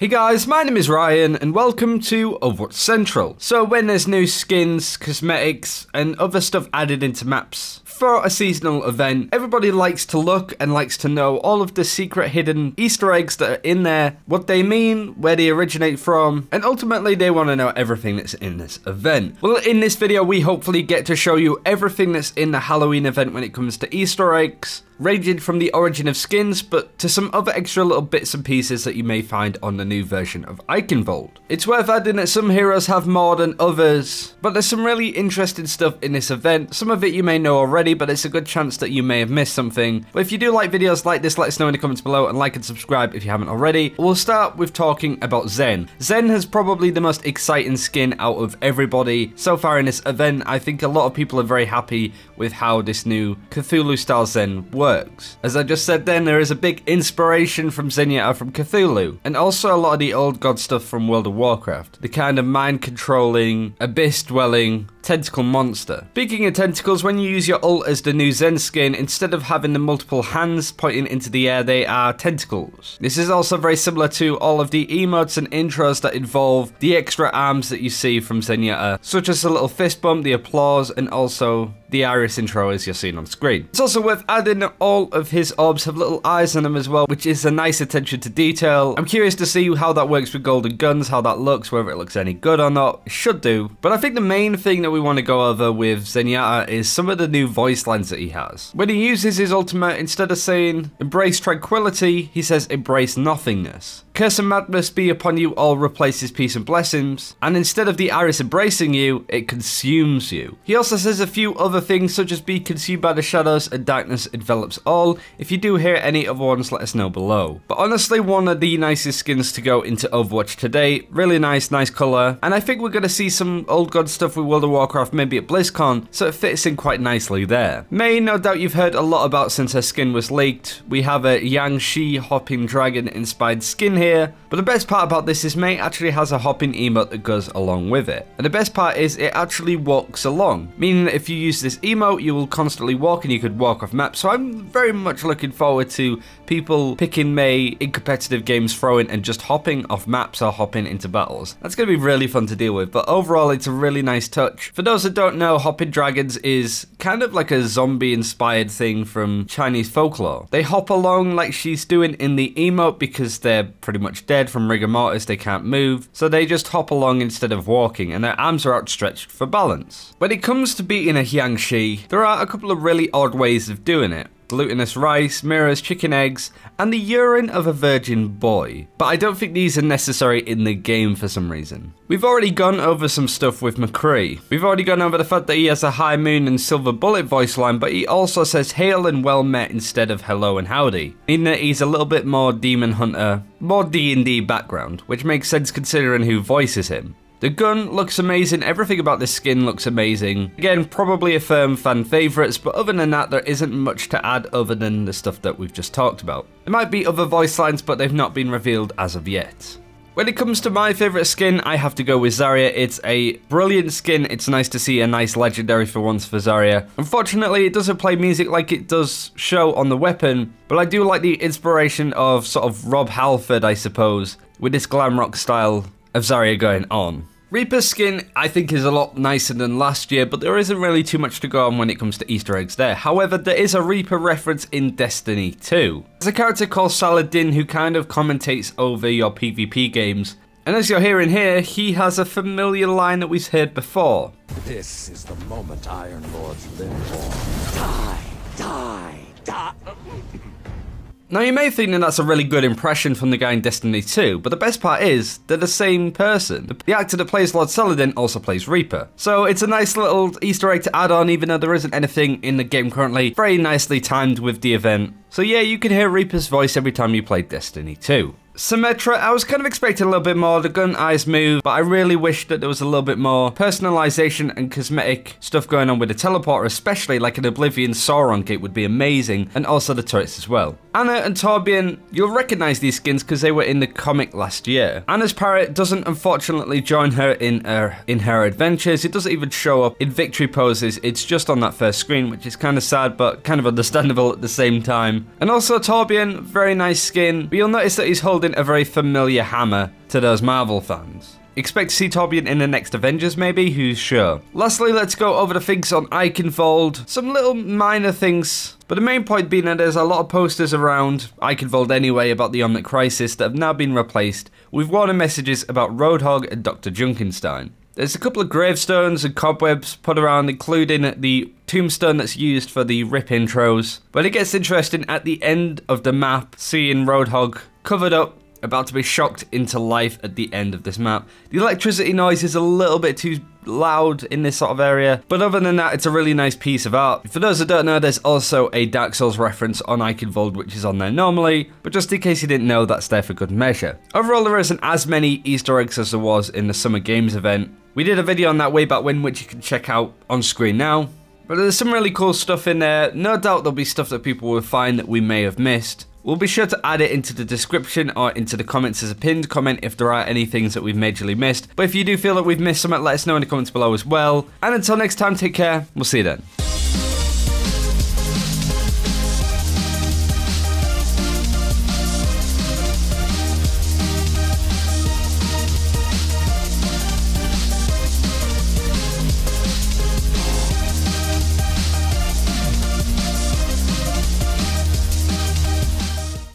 Hey guys, my name is Ryan and welcome to Overwatch Central. So when there's new skins, cosmetics and other stuff added into maps for a seasonal event, everybody likes to look and likes to know all of the secret hidden Easter eggs that are in there, what they mean, where they originate from, and ultimately they want to know everything that's in this event. Well, in this video we hopefully get to show you everything that's in the Halloween event when it comes to Easter eggs, ranging from the origin of skins, but to some other extra little bits and pieces that you may find on the new version of Eichenwald. It's worth adding that some heroes have more than others, but there's some really interesting stuff in this event. Some of it you may know already, but it's a good chance that you may have missed something. But if you do like videos like this, let us know in the comments below, and like and subscribe if you haven't already. We'll start with talking about Zen. Zen has probably the most exciting skin out of everybody so far in this event. I think a lot of people are very happy with how this new Cthulhu style Zen works. As I just said then, there is a big inspiration from Zenyatta from Cthulhu, and also a lot of the old god stuff from World of Warcraft. The kind of mind-controlling, abyss-dwelling, tentacle monster. Speaking of tentacles, when you use your ult as the new Zen skin, instead of having the multiple hands pointing into the air, they are tentacles. This is also very similar to all of the emotes and intros that involve the extra arms that you see from Zenyatta, such as the little fist bump, the applause, and also the Iris intro as you're seeing on screen. It's also worth adding that all of his orbs have little eyes on them as well, which is a nice attention to detail. I'm curious to see how that works with golden guns, how that looks, whether it looks any good or not. It should do. But I think the main thing that we want to go over with Zenyatta is some of the new voice lines that he has. When he uses his ultimate, instead of saying embrace tranquility, he says embrace nothingness. Curse and madness be upon you all replaces peace and blessings, and instead of the Iris embracing you, it consumes you. He also says a few other things such as be consumed by the shadows and darkness envelops all. If you do hear any other ones, let us know below. But honestly, one of the nicest skins to go into Overwatch today. Really nice colour, and I think we're going to see some old god stuff with World of Warcraft maybe at BlizzCon, so it fits in quite nicely there. Mei, no doubt you've heard a lot about since her skin was leaked. We have a Yang Shi hopping dragon inspired skin here, but the best part about this is Mei actually has a hopping emote that goes along with it. And the best part is it actually walks along, meaning that if you use this emote you will constantly walk and you could walk off map. So I'm very much looking forward to people picking Mei in competitive games, throwing and just hopping off maps or hopping into battles. That's going to be really fun to deal with, but overall it's a really nice touch. For those that don't know, hopping dragons is kind of like a zombie inspired thing from Chinese folklore. They hop along like she's doing in the emote because they're pretty much dead from rigor mortis, they can't move, so they just hop along instead of walking, and their arms are outstretched for balance. When it comes to beating a Hyangshi, there are a couple of really odd ways of doing it. Glutinous rice, mirrors, chicken eggs, and the urine of a virgin boy. But I don't think these are necessary in the game for some reason. We've already gone over some stuff with McCree. We've already gone over the fact that he has a high moon and silver bullet voice line, but he also says hail and well met instead of hello and howdy, meaning that he's a little bit more demon hunter, more D&D background, which makes sense considering who voices him. The gun looks amazing, everything about this skin looks amazing. Again, probably a firm fan favourites, but other than that, there isn't much to add other than the stuff that we've just talked about. There might be other voice lines, but they've not been revealed as of yet. When it comes to my favourite skin, I have to go with Zarya. It's a brilliant skin. It's nice to see a nice legendary for once for Zarya. Unfortunately, it doesn't play music like it does show on the weapon, but I do like the inspiration of sort of Rob Halford, I suppose, with this glam rock style of Zarya going on. Reaper's skin, I think, is a lot nicer than last year, but there isn't really too much to go on when it comes to Easter eggs there. However, there is a Reaper reference in Destiny 2. There's a character called Saladin who kind of commentates over your PvP games. And as you're hearing here, he has a familiar line that we've heard before. This is the moment Iron Lords live for. Die, die, die. Now you may think that that's a really good impression from the guy in Destiny 2, but the best part is they're the same person. The actor that plays Lord Saladin also plays Reaper. So it's a nice little Easter egg to add on, even though there isn't anything in the game currently. Very nicely timed with the event. So yeah, you can hear Reaper's voice every time you play Destiny 2. Symmetra, I was kind of expecting a little bit more. The gun eyes move, but I really wish that there was a little bit more personalization and cosmetic stuff going on with the teleporter, especially like an Oblivion Sauron kit would be amazing, and also the turrets as well. Anna and Torbjorn, you'll recognize these skins because they were in the comic last year. Anna's parrot doesn't unfortunately join her in her adventures. It doesn't even show up in victory poses. It's just on that first screen, which is kind of sad, but kind of understandable at the same time. And also Torbjorn, very nice skin, but you'll notice that he's holding a very familiar hammer to those Marvel fans. Expect to see Torbjorn in the next Avengers maybe, who's sure. Lastly, let's go over the things on Eichenwald. Some little minor things, but the main point being that there's a lot of posters around Eichenwald anyway about the Omnic Crisis that have now been replaced with warning messages about Roadhog and Dr. Junkenstein. There's a couple of gravestones and cobwebs put around, including the tombstone that's used for the RIP intros. But it gets interesting at the end of the map, seeing Roadhog covered up, about to be shocked into life at the end of this map. The electricity noise is a little bit too loud in this sort of area, but other than that, it's a really nice piece of art. For those that don't know, there's also a Dark Souls reference on Eichenwald, which is on there normally, but just in case you didn't know, that's there for good measure. Overall, there isn't as many Easter eggs as there was in the Summer Games event. We did a video on that way back when, which you can check out on screen now. But there's some really cool stuff in there. No doubt there'll be stuff that people will find that we may have missed. We'll be sure to add it into the description or into the comments as a pinned comment if there are any things that we've majorly missed. But if you do feel that we've missed something, let us know in the comments below as well. And until next time, take care. We'll see you then.